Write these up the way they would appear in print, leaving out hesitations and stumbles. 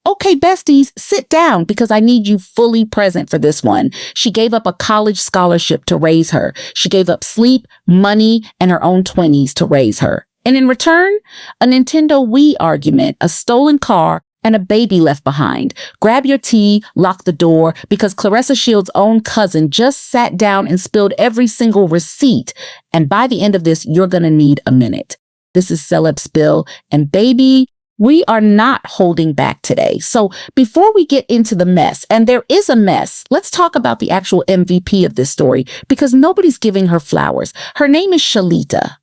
Okay, besties, sit down because I need you fully present for this one. She gave up a college scholarship to raise her. She gave up sleep, money, and her own 20s to raise her. And in return, a Nintendo Wii argument, a stolen car, and a baby left behind. Grab your tea, lock the door, because Claressa Shields' own cousin just sat down and spilled every single receipt. And by the end of this, you're gonna need a minute. This is Celeb Spill, and baby, we are not holding back today. So before we get into the mess, and there is a mess, let's talk about the actual MVP of this story because nobody's giving her flowers. Her name is Shalita.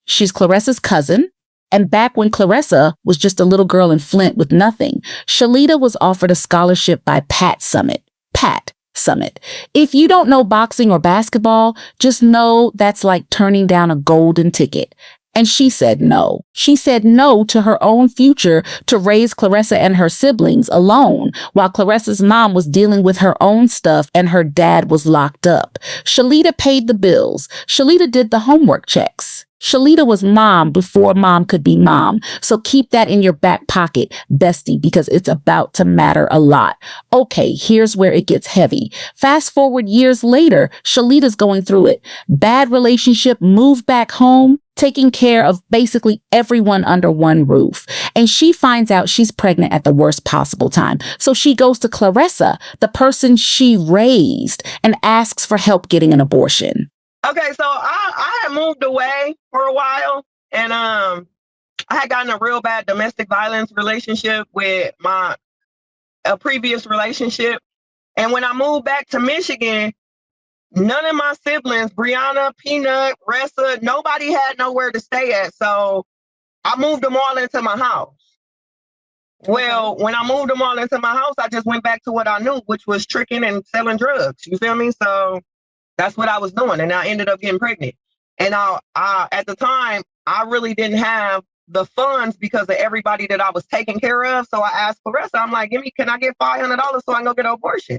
She's Claressa's cousin. And back when Claressa was just a little girl in Flint with nothing, Shalita was offered a scholarship by Pat Summit. If you don't know boxing or basketball, just know that's like turning down a golden ticket. And she said no. She said no to her own future to raise Claressa and her siblings alone while Claressa's mom was dealing with her own stuff and her dad was locked up. Shalita paid the bills. Shalita did the homework checks. Shalita was mom before mom could be mom. So keep that in your back pocket, bestie, because it's about to matter a lot. Okay, here's where it gets heavy. Fast forward years later, Shalita's going through it. Bad relationship, moved back home, taking care of basically everyone under one roof. And she finds out she's pregnant at the worst possible time. So she goes to Claressa, the person she raised, and asks for help getting an abortion. Okay, so I had moved away for a while, and I had gotten a real bad domestic violence relationship with a previous relationship. And when I moved back to Michigan, none of my siblings, Brianna, Peanut, Ressa, nobody had nowhere to stay at. So I moved them all into my house. Well, when I moved them all into my house, I just went back to what I knew, which was tricking and selling drugs. You feel me? So that's what I was doing. And I ended up getting pregnant. And at the time, I really didn't have the funds because of everybody that I was taking care of. So I asked Claressa, I'm like, can I get $500 so I can go get an abortion?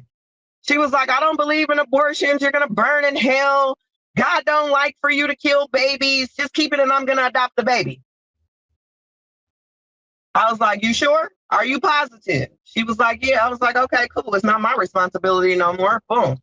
She was like, I don't believe in abortions. You're going to burn in hell. God don't like for you to kill babies. Just keep it and I'm going to adopt the baby. I was like, you sure? Are you positive? She was like, yeah. I was like, okay, cool. It's not my responsibility no more. Boom.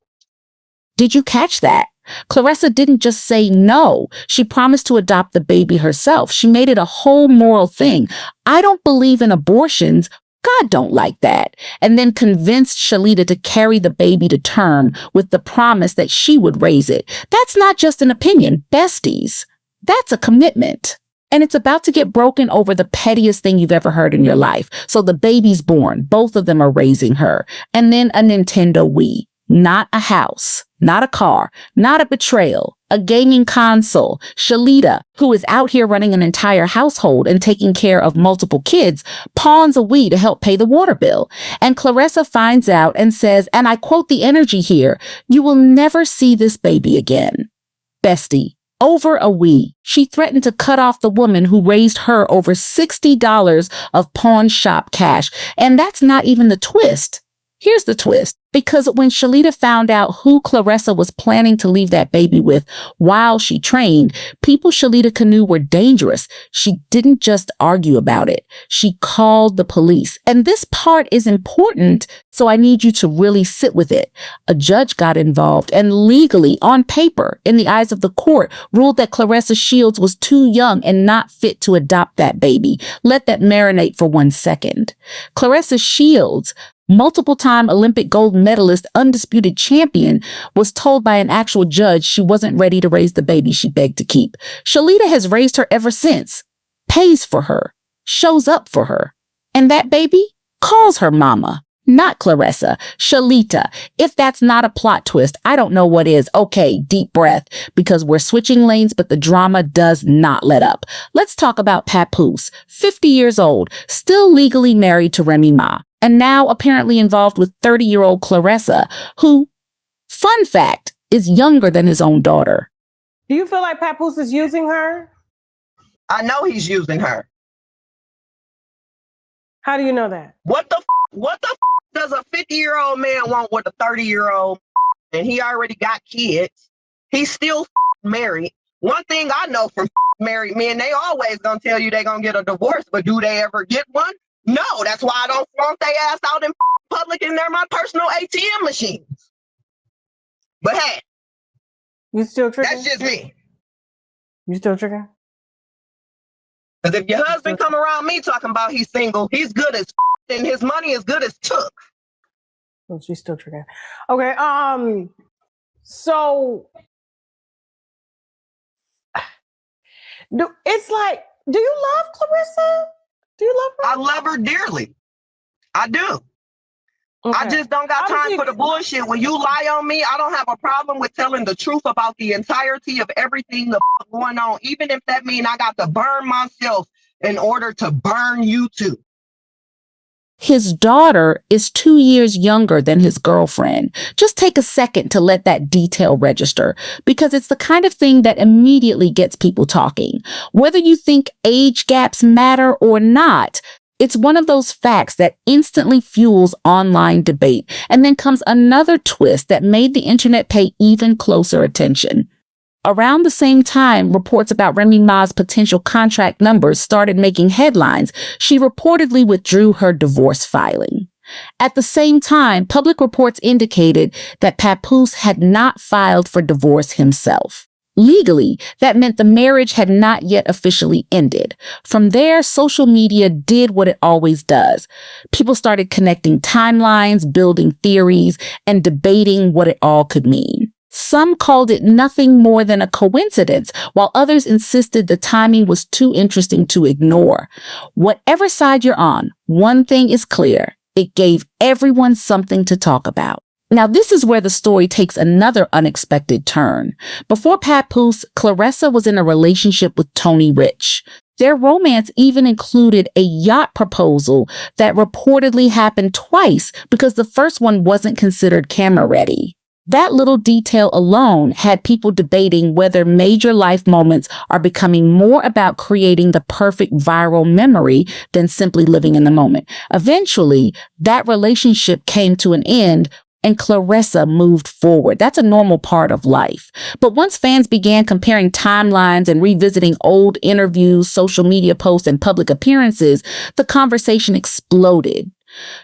Did you catch that? Claressa didn't just say no. She promised to adopt the baby herself. She made it a whole moral thing. I don't believe in abortions. God don't like that. And then convinced Shalita to carry the baby to term with the promise that she would raise it. That's not just an opinion, besties. That's a commitment. And it's about to get broken over the pettiest thing you've ever heard in your life. So the baby's born. Both of them are raising her. And then a Nintendo Wii. Not a house, not a car, not a betrayal, a gaming console. Shalita, who is out here running an entire household and taking care of multiple kids, pawns a Wii to help pay the water bill. And Claressa finds out and says, and I quote the energy here, you will never see this baby again. Bestie, over a Wii, she threatened to cut off the woman who raised her over $60 of pawn shop cash. And that's not even the twist. Here's the twist. Because when Shalita found out who Claressa was planning to leave that baby with while she trained, people Shalita knew were dangerous. She didn't just argue about it. She called the police. And this part is important, so I need you to really sit with it. A judge got involved and legally, on paper, in the eyes of the court, ruled that Claressa Shields was too young and not fit to adopt that baby. Let that marinate for 1 second. Claressa Shields, multiple-time Olympic gold medalist, undisputed champion, was told by an actual judge she wasn't ready to raise the baby she begged to keep. Shalita has raised her ever since, pays for her, shows up for her. And that baby calls her mama. Not Claressa, Shalita. If that's not a plot twist, I don't know what is. Okay, deep breath, because we're switching lanes, but the drama does not let up. Let's talk about Papoose, 50 years old, still legally married to Remy Ma, and now apparently involved with 30-year-old Claressa, who, fun fact, is younger than his own daughter. Do you feel like Papoose is using her? I know he's using her. How do you know that? What the does a 50-year-old man want with a 30-year-old? And he already got kids. He's still married. One thing I know from married men, they always gonna tell you they gonna get a divorce, but do they ever get one? No, that's why I don't flaunt their ass out in public and they're my personal ATM machines. But hey, You still triggering? that's just me. You still triggering? Because if your husband come around me talking about he's single, he's good as and his money is good as took. Oh, she's still triggering. Okay. So it's like, do you love Claressa? Do you love her? I love her dearly. I do. Okay. I just don't got time for the bullshit. When you lie on me, I don't have a problem with telling the truth about the entirety of everything going on, even if that means I got to burn myself in order to burn you too. His daughter is 2 years younger than his girlfriend. Just take a second to let that detail register, because it's the kind of thing that immediately gets people talking. Whether you think age gaps matter or not, it's one of those facts that instantly fuels online debate. And then comes another twist that made the internet pay even closer attention. Around the same time, reports about Remy Ma's potential contract numbers started making headlines. She reportedly withdrew her divorce filing. At the same time, public reports indicated that Papoose had not filed for divorce himself. Legally, that meant the marriage had not yet officially ended. From there, social media did what it always does. People started connecting timelines, building theories, and debating what it all could mean. Some called it nothing more than a coincidence, while others insisted the timing was too interesting to ignore. Whatever side you're on, one thing is clear: it gave everyone something to talk about. Now, this is where the story takes another unexpected turn. Before Papoose, Claressa was in a relationship with Tony Rich. Their romance even included a yacht proposal that reportedly happened twice because the first one wasn't considered camera ready. That little detail alone had people debating whether major life moments are becoming more about creating the perfect viral memory than simply living in the moment. Eventually, that relationship came to an end and Claressa moved forward. That's a normal part of life. But once fans began comparing timelines and revisiting old interviews, social media posts, and public appearances, the conversation exploded.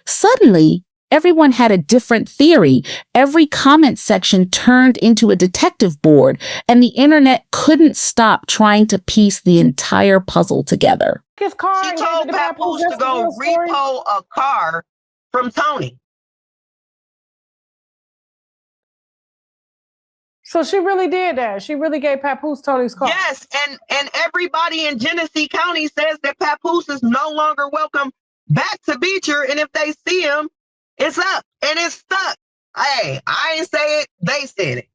Suddenly, everyone had a different theory. Every comment section turned into a detective board, and the internet couldn't stop trying to piece the entire puzzle together. She told Papoose to go repo a car from Tony. So she really did that. She really gave Papoose Tony's car. Yes, and everybody in Genesee County says that Papoose is no longer welcome back to Beecher, and if they see him, it's up and it's stuck. Hey, I ain't say it, they said it.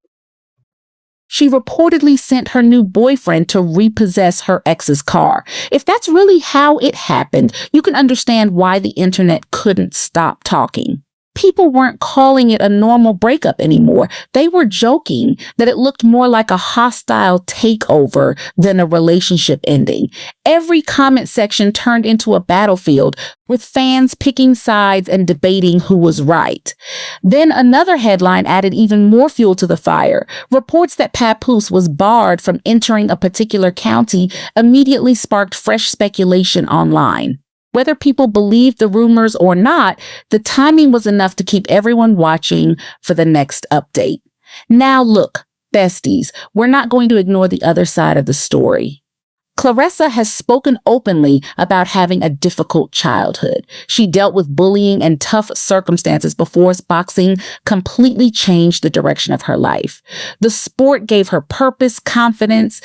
She reportedly sent her new boyfriend to repossess her ex's car. If that's really how it happened, you can understand why the internet couldn't stop talking. People weren't calling it a normal breakup anymore. They were joking that it looked more like a hostile takeover than a relationship ending. Every comment section turned into a battlefield, with fans picking sides and debating who was right. Then another headline added even more fuel to the fire. Reports that Papoose was barred from entering a particular county immediately sparked fresh speculation online. Whether people believed the rumors or not, the timing was enough to keep everyone watching for the next update. Now look, besties, we're not going to ignore the other side of the story. Claressa has spoken openly about having a difficult childhood. She dealt with bullying and tough circumstances before boxing completely changed the direction of her life. The sport gave her purpose, confidence,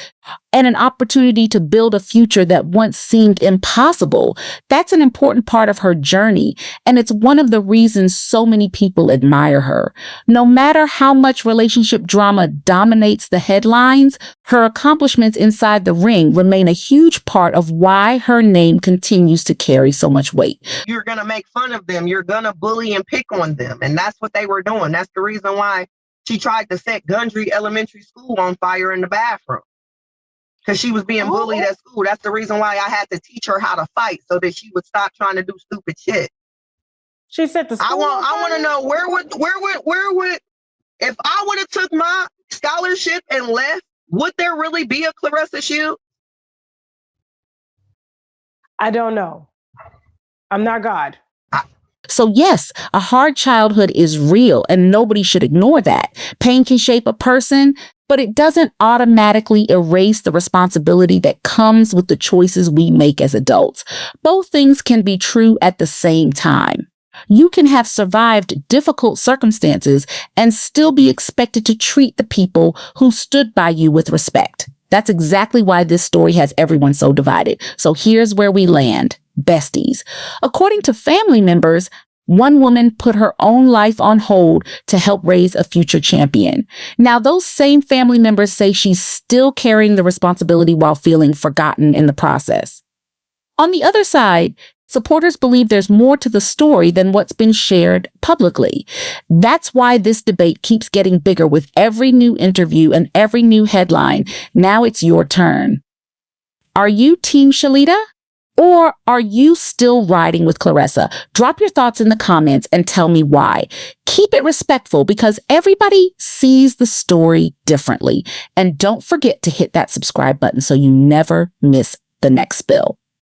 and an opportunity to build a future that once seemed impossible. That's an important part of her journey, and it's one of the reasons so many people admire her. No matter how much relationship drama dominates the headlines, her accomplishments inside the ring remain a huge part of why her name continues to carry so much weight. You're going to make fun of them. You're going to bully and pick on them. And that's what they were doing. That's the reason why she tried to set Gundry Elementary School on fire in the bathroom. Because she was being bullied at school. That's the reason why I had to teach her how to fight, so that she would stop trying to do stupid shit. She said the school. I want to know where would if I would have took my scholarship and left, would there really be a Claressa Shields? I don't know. I'm not God. So yes, a hard childhood is real and nobody should ignore that. Pain can shape a person, but it doesn't automatically erase the responsibility that comes with the choices we make as adults. Both things can be true at the same time. You can have survived difficult circumstances and still be expected to treat the people who stood by you with respect. That's exactly why this story has everyone so divided. So here's where we land. Besties. According to family members, one woman put her own life on hold to help raise a future champion. Now, those same family members say she's still carrying the responsibility while feeling forgotten in the process. On the other side, supporters believe there's more to the story than what's been shared publicly. That's why this debate keeps getting bigger with every new interview and every new headline. Now it's your turn. Are you Team Shalita? Or are you still riding with Claressa? Drop your thoughts in the comments and tell me why. Keep it respectful because everybody sees the story differently. And don't forget to hit that subscribe button so you never miss the next spill.